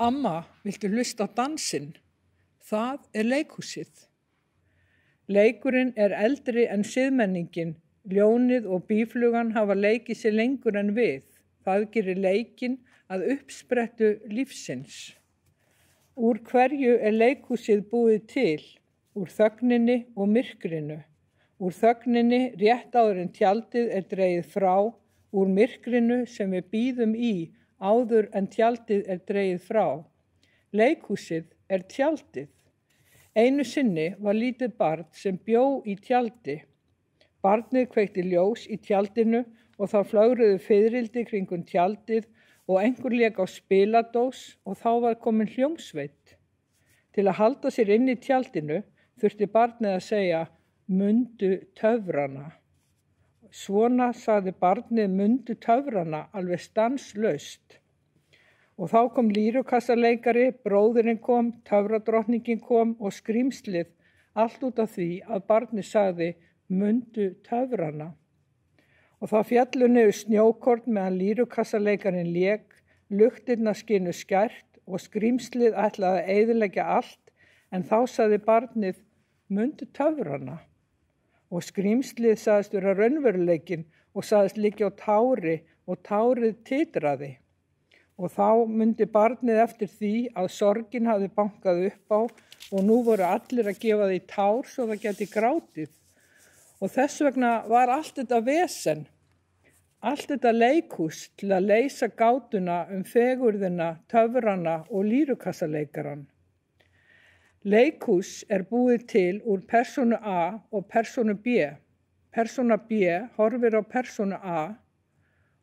Amma, viltu hlusta á dansinn? Það er leikhúsið. Leikurinn er eldri en siðmenningin. Ljónið og býflugan hafa leikið sér lengur en við. Það gerir leikinn að uppsprettu lífsins. Úr hverju er leikhúsið búið til? Úr þögninni og myrkrinu. Úr þögninni rétt áður en tjaldið er dregið frá, úr myrkrinu sem við bíðum í áður en tjaldið er dregið frá. Leikhúsið er tjaldið. Einu sinni var lítið barn sem bjó í tjaldi. Barnið kveikti ljós í tjaldinu og þá flögruðu fiðrildi kringum tjaldið og einhver lék á spiladós og þá var komin hljómsveit. Til að halda sér inn í tjaldinu þurfti barnið að segja mundu töfrana. Svona sagði barnið mundu töfrana alveg stanslaust. Og þá kom lýrukassaleikari, bróðirinn kom, töfradrottningin kom og skrýmslið, allt út af því að barnið sagði mundu töfrana. Og þá fjallu niður snjókorn meðan lýrukassaleikarin lék, luktirnar skinu skært og skrýmslið ætlaði að eyðileggja allt, en þá sagði barnið mundu töfrana. Og skrýmslið sagðist vera raunveruleikinn og sagðist liggja á tári og tárið titraði. Og þá mundi barnið eftir því að sorgin hafði bankað upp á og nú voru allir að gefa því tár svo það geti grátið. Og þess vegna var allt þetta vesen, allt þetta leikhús til að leysa gátuna fegurðina, töfrana og lýrukassaleikaran. Leikhús er búið til úr persónu A og persónu B. Persóna B horfir á persónu A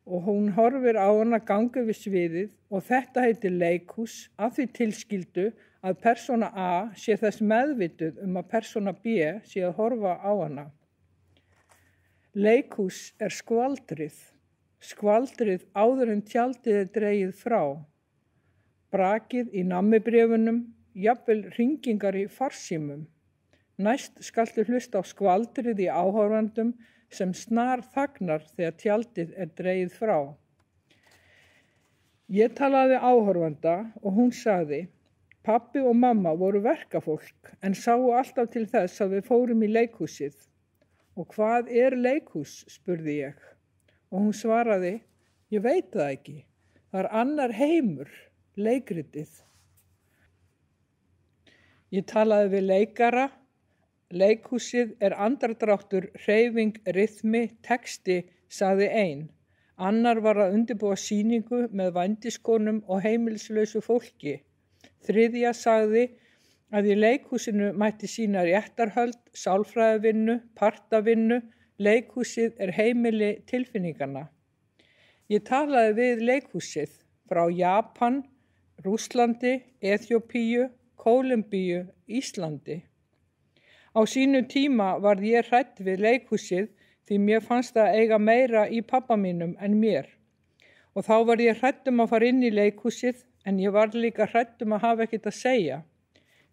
og hún horfir á hana ganga við sviðið og þetta heitir leikhús að því tilskildu að persóna A sé þess meðvituð að persóna B sé að horfa á hana. Leikhús er skvaldrið áður en tjaldið er dregið frá. Brakið í nammibréfunum, jafnvel hringingar í farsímum. Næst skaltu hlusta á skvaldrið í áhorfandum sem snar þagnar þegar tjaldið er dregið frá. Ég talaði áhorfanda og hún sagði, pabbi og mamma voru verkafólk en sáu alltaf til þess að við fórum í leikhúsið. Og hvað er leikhús, spurði ég. Og hún svaraði, ég veit það ekki. Það er annar heimur, leikritið. Ég talaði við leikara. Leikhúsið er andardráttur, hreyfing, ryþmi, texti, sagði ein. Annar var að undirbúa sýningu með vændiskonum og heimilislausu fólki. Þriðja sagði að í leikhúsinu mætti sýna réttarhöld, sálfræðivinnu, partavinnu. Leikhúsið er heimili tilfinninganna. Ég talaði við leikhúsið frá Japan, Rússlandi, Eþíópíu, Kólumbíu, Íslandi. Á sínum tíma varð ég hrædd við leikhúsið því mér fannst það eiga meira í pabba mínum en mér. Og þá var ég hrædd að fara inn í leikhúsið en ég var líka hrædd að hafa ekkert að segja.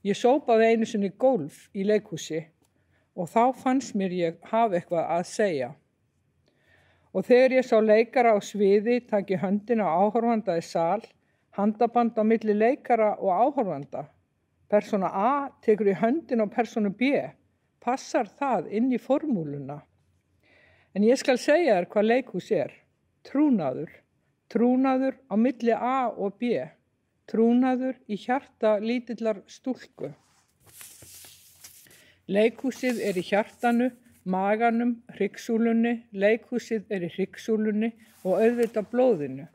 Ég sópaði einu sinni gólf í leikhúsi og þá fannst mér ég hafa eitthvað að segja. Og þegar ég sá leikara á sviði taki höndina á áhorfanda í sal, handaband á milli leikara og áhorfanda. Persóna A tekur í höndin á persónu B. Passar það inn í formúluna? En ég skal segja þér hvað leikhús er. Trúnaður. Trúnaður á milli A og B. Trúnaður í hjarta lítillar stúlku. Leikhúsið er í hjartanu, maganum, hryggsúlunni. Leikhúsið er í hryggsúlunni og auðvitað blóðinu.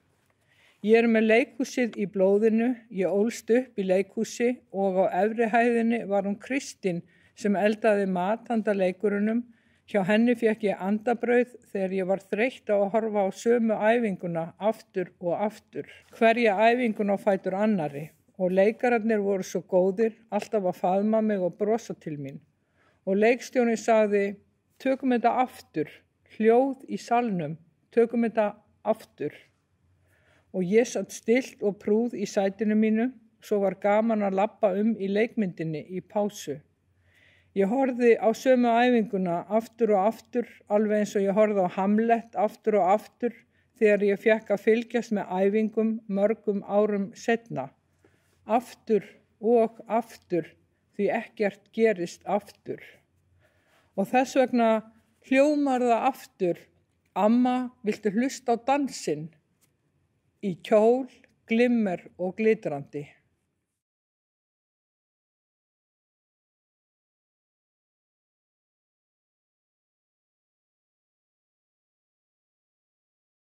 Ég er með leikhúsið í blóðinu, ég ólst upp í leikhúsi og á efri hæðinni var hún Kristín sem eldaði mat handa leikurunum. Hjá henni fékk ég andabrauð þegar ég var þreytt á að horfa á sömu æfinguna aftur og aftur. Hverja æfinguna á fætur annari og leikararnir voru svo góðir, alltaf að faðma mig og brosa til mín. Og leikstjórinn sagði, tökum þetta aftur, hljóð í salnum, tökum þetta aftur. Og ég satt stillt og prúð í sætinu mínu, svo var gaman að labba í leikmyndinni í pásu. Ég horfði á sömu æfinguna aftur og aftur, alveg eins og ég horfði á Hamlet aftur og aftur þegar ég fékk að fylgjast með æfingum mörgum árum seinna. aftur og aftur því ekkert gerist aftur. Og þess vegna hljómar það aftur: amma, viltu hlusta á dansinn? Í kjól, glimmer og glitrandi.